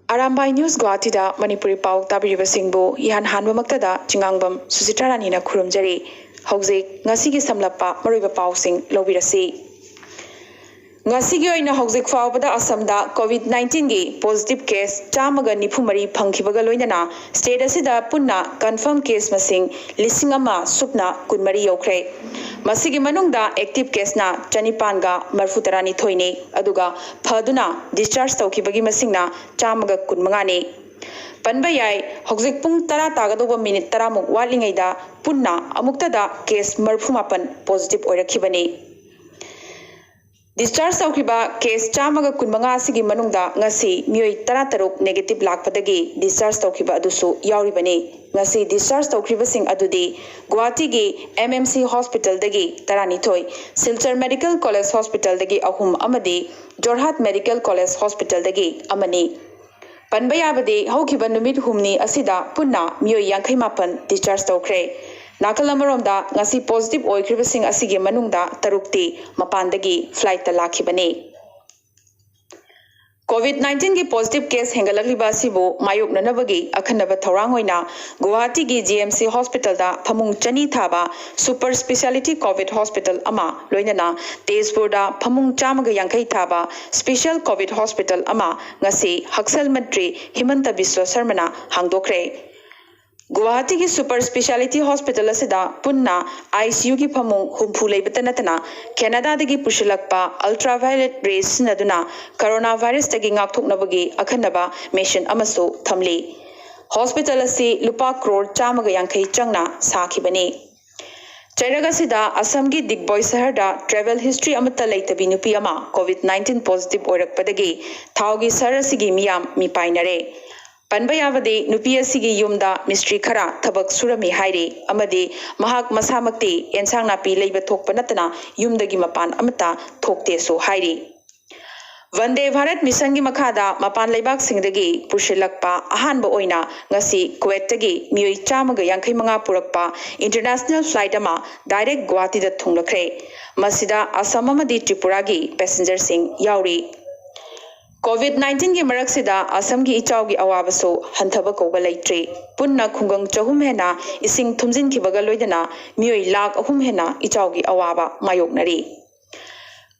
Arambai News Guwahati da Manipuri Pao tabiriba singbu ihan hanba maktada Chingangbam Susitarani na khurumjari hauzik ngasi gi samlappa maruiba pau sing lobirasi ngasi gi oina hauzik faubada Assamda COVID-19 gi positive case chamaga nifumari phangkhibaga loinana state asida punna confirm case masing lisingama supna kunmari yokre masigi manungda active case na chanipanga marfutarani thoine aduga phaduna discharge tawkibagi masingna chamaga kunmangani panba yai hojik pung tara tagadoba minute tara muk walingaida punna amuktada case marfumapan positive oirakhibani discharge tawkiba case chamaga kunmanga sigi manungda ngasi mioi tara taruk negative lakpadagi discharge tawkiba adusu yauribani ngasi discharge tawkriba sing adudi Guwahati gi MMC hospital dagi tarani thoi Silchar Medical College Hospital dagi ahum amadi Jorhat Medical College Hospital dagi amani panbayabadi haukiba numit humni asida punna mioi yankhai mapan discharge tawkre Nakalamaromda ngasi positive oikribba sing asigi manungda tarukti mapandagi flight ta lakhibani COVID-19 की positive case hengalakliba asibu mayuk nanabagi akhanaba thorang hoina Guwahati gi GMC hospital da phamung chani thaba super speciality COVID hospital ama loinana Tezpur da phamung chamaga yankai thaba special COVID hospital ama ngasi Haksal Mantri Himanta Biswa Sarmana hangdokre Guwahati ki super speciality hospital asida punna ICU ki phamung humpu leibata natana Canada dagi pushilakpa ultraviolet rays naduna coronavirus dagi ngakthoknabagi akhanaba mission amasu thamli hospital asi lupa crore chamaga yankai changna sakhibani Chairaga sida Assam gi Digboy sahar da travel history amata leitabi nupi ama COVID-19 positive oirakpadagi thaugi sahar asigi miyam mi painare Panbayavadi nupi asigi yumda mystery khara thabak surami hairi amadi mahak masamakti ensang napi leiba thokpa natana yumdagi mapan amata thokte so hairi Vande Bharat mission gi makhada mapan leibak singdagi pushilakpa ahanba oina ngasi Kuwait tagi mioi chamaga yankhai manga purakpa international flight ama direct Guwahati da thunglakre masida Assam amadi Tripura gi passenger sing yauri COVID-19 की मरक सिदा असम की इचाव की अवाबसो हंथब कौबा लेट्रे पुन्ना खुंगंग चहुम हेना इसिंग थुमजिन की बगल लोइदना मियोई लाख अहुम हेना इचाव की अवाबा मायोकनरी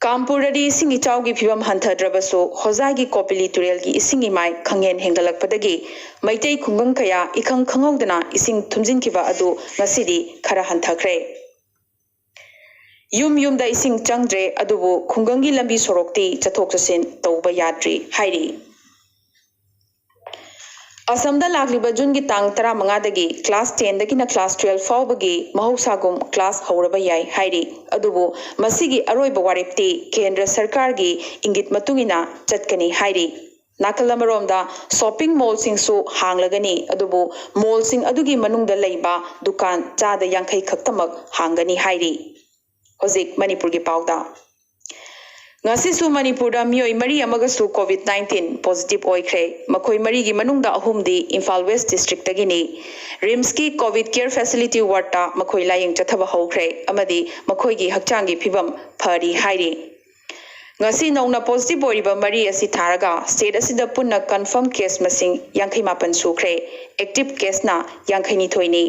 कामपुरदी इसिंग इचाव की फिवम हंथद्रबसो होजाई की कोपिली तुरेल की इसिंग इमाय खंगेन हेंगलकपदगी मैतै खुंगंग कया इखंग खंगौदना इसिंग थुमजिन की बा अदु ngасidi खरा हंथख्रे Yum da ising changdre adubu khungangi lambi sorokti chathok chasin tauba yadri hairi Assamda lagliba June gi tang 15 dagi class 10 dagi na class 12 faubagi mahausagum class hauraba yai hairi adubu masigi aroiba waripti kendra sarkar gi ingit matungina chatkani hairi Nakalamaromda shopping mall sing su hanglagani adubu mall sing adugi manungda leiba dukan chada yankhai khaktamak hangani hairi Hozik Manipuri Pao da ngasi su Manipur da mioi mari amaga su COVID-19 positive oikre makoi mari gi manungda ahumdi Imphal West district tagini Rims ki COVID care facility ward ta makoi laying chathaba hokre amadi makoi gi hakchang gi phibam phari hairi ngasi nongna positive oriba mari asi tharaga state asida punna confirm case masing 58 sukre active case na 92 ni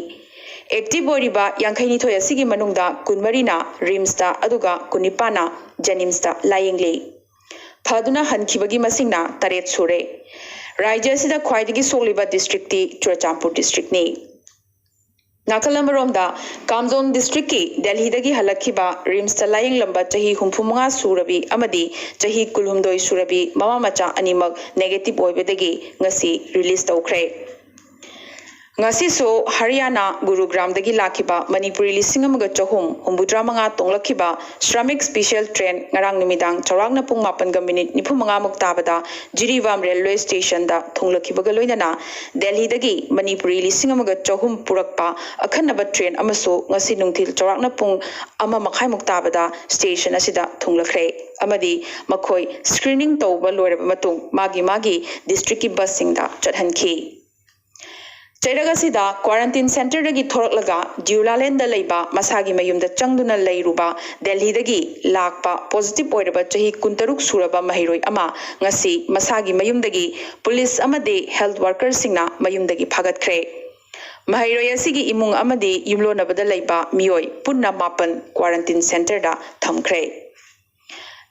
Active oriba yankaini thoya sigi manungda kunmarina rimsta aduga kunipana janimsta layingle phaduna hankhibagi masingna taret sure rajya sida khwaidagi soliba district ti Churachampur district ni Nakalamaromda Kamzon district ki Delhi dagi halakhiba rimsta laying lamba chahi 35 surabi amadi chahi kulhumdoi surabi mama macha animak negative oibedagi ngasi release tawkhre ngasi so Haryana Gurugram dagi lakiba Manipuri lising amaga chahum humbudra manga tonglakiba Shramik special train ngarang numidang chawrangna pung 8 minute 95 muktabada Jiriwam railway station da thunglakiba galoinana Delhi dagi Manipuri lising amaga chahum purakpa akhanaba train amaso ngasi nungthil chawrangna pung 1:30 muktabada station asida thunglakre amadi makhoi screening tawba loiraba matung magi district ki bus singda chathanki Chairagasida quarantine center dagi thorlaga Dulaland da leiba masagi mayumda changduna leiruba Delhi dagi lakpa positive oiraba chahi kuntaruk suraba mahiroi ama ngasi masagi mayumdagi police amade health workers singna mayumdagi phagatkre mahiroi asigi imung amade yumlonabada leiba mioi punna mapan quarantine center da thamkre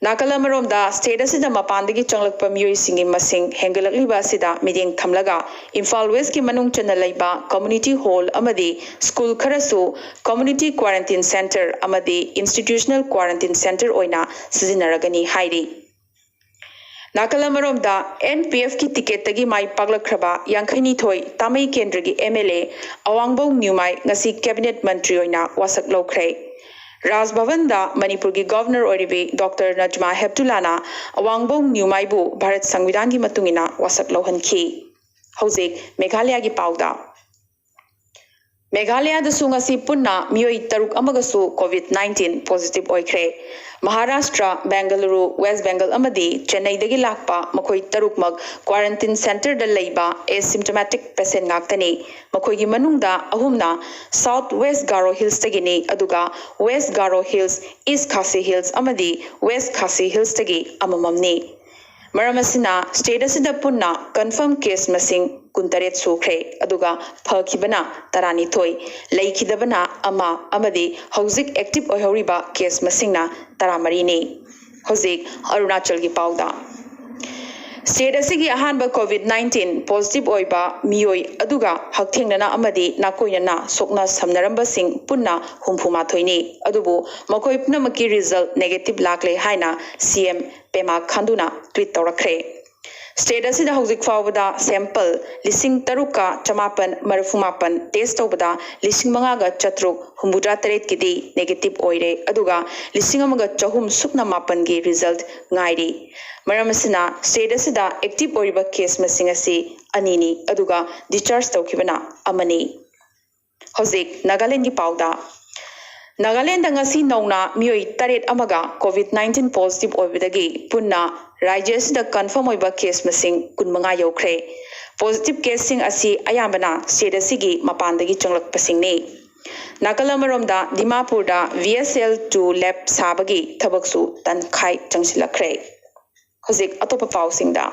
Nakalamaromda state asida mapandagi changlakpa miyoi singi masing hengalakliba asida miding thamlaga Imphal West ki manung chana laiba community hall amadi school kharasu community quarantine center amadi institutional quarantine center oina sizinaragani hairi Nakalamaromda NPF ki ticket tagi mai paglakraba yangkhani thoi tamai kendragi MLA Awangbong Nyumai ngasi cabinet mantri oina wasak lokre Raj Bhavan da Manipur ki governor oribi Dr. Najma Heptulana Awangbong Nyumaibu Bharat Sangvidan ki matungina wasak lohan ki. Hauzik Meghalaya ki pauda. Meghalaya da sungasi punna miyoi taruk amagasu COVID-19 positive oikre. Maharashtra, Bengaluru, West Bengal amadi Chennai dagi lakpa makoi taruk mag quarantine center da leiba asymptomatic patient ngaktani makoi gi manungda ahumna South West Garo Hills tagini aduga West Garo Hills, East Khasi Hills amadi West Khasi Hills tagi amamamni Maramasina state asida punna confirm case masing kuntaret sukre aduga phakibana tarani thoi leikidabana ama amadi hauzik active oihoriba case masingna taramari ni hauzik Arunachal gi pauda state asigi ahanba COVID-19 positive oiba miyoi aduga hakthengna amadi nakoinana sokna samnaramba sing punna humphuma thoini adubu makoi pnamaki result negative lakle haina CM Pema Khanduna tweet tawrakre state asida hauzik fawbada sample lising taruka chamapan marufumapan test tawbada lising mangaga chatruk humbudra taret kidi negative oire aduga lising amaga chahum sukna mapan gi result ngairi maramasina state asida active oriba case masing asi anini aduga discharge tawkibana amani hauzik Nagaland gi pauda Nagaland ngasi nauna miyoi taret amaga COVID-19 positive oibadagi punna rajya asida confirm oiba case masing kunmanga yaukre positive case sing asi ayambana state asigi mapandagi changlak pasingni Nakalamaromda Dimapur da VSL2 lab sabagi thabaksu tankhai changsilakre hozik atopa pausingda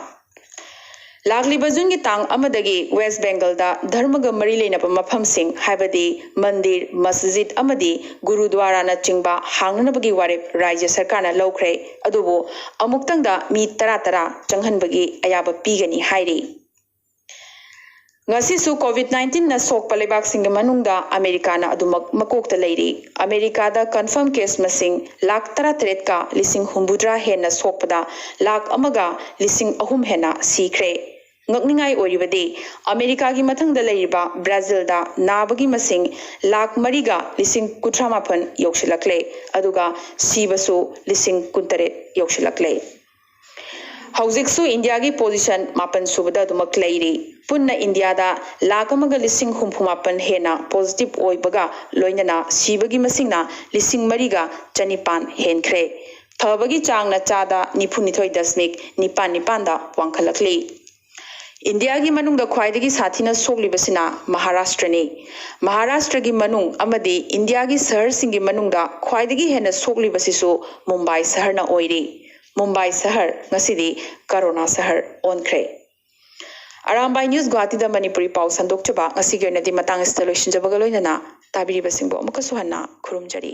Lagli Jun ki tang amadagi West Bengal da dharmaga mari leinaba mafam sing haibadi mandir masjid amadi gurudwara na chingba hangnanabagi warep rajya sarkar na lokre adubo amuktang da mi tara changhanbagi ayaba pigani hairi ngasi su COVID-19 na sok palebak sing manungda America na adumak makokta leiri America da confirm case masing lak tara tret ka lising humbudra hen na sokpada lak amaga lising ahum hena sikre ngakningai oribadi America gi mathang da leiriba Brazil da nabagi masing lak mariga lising kutramapan yokshilakle aduga sibasu lising kuntaret yokshilakle Hauzik su India gi position mapan subada dumak leiri punna India da lakamaga lising humpumapan hena positive oibaga loinana sibagi masingna lising mariga chanipan henkre thabagi changna chada niphunithoi dasmik nipan da wangkhalakli India gi manung da khwaidagi sathina soglibasina Maharashtra ni Maharashtra gi manung amadi India gi sahar singi manung da khwaidagi hena soglibasisu Mumbai sahar na oiri Mumbai sahar ngasidi Corona sahar onkre Arambai News Guwahati da Manipuri Pao sandok chaba ngasi gyonadi matang installation jabaga loinana tabiri basingbo amaka suhanna khurumjari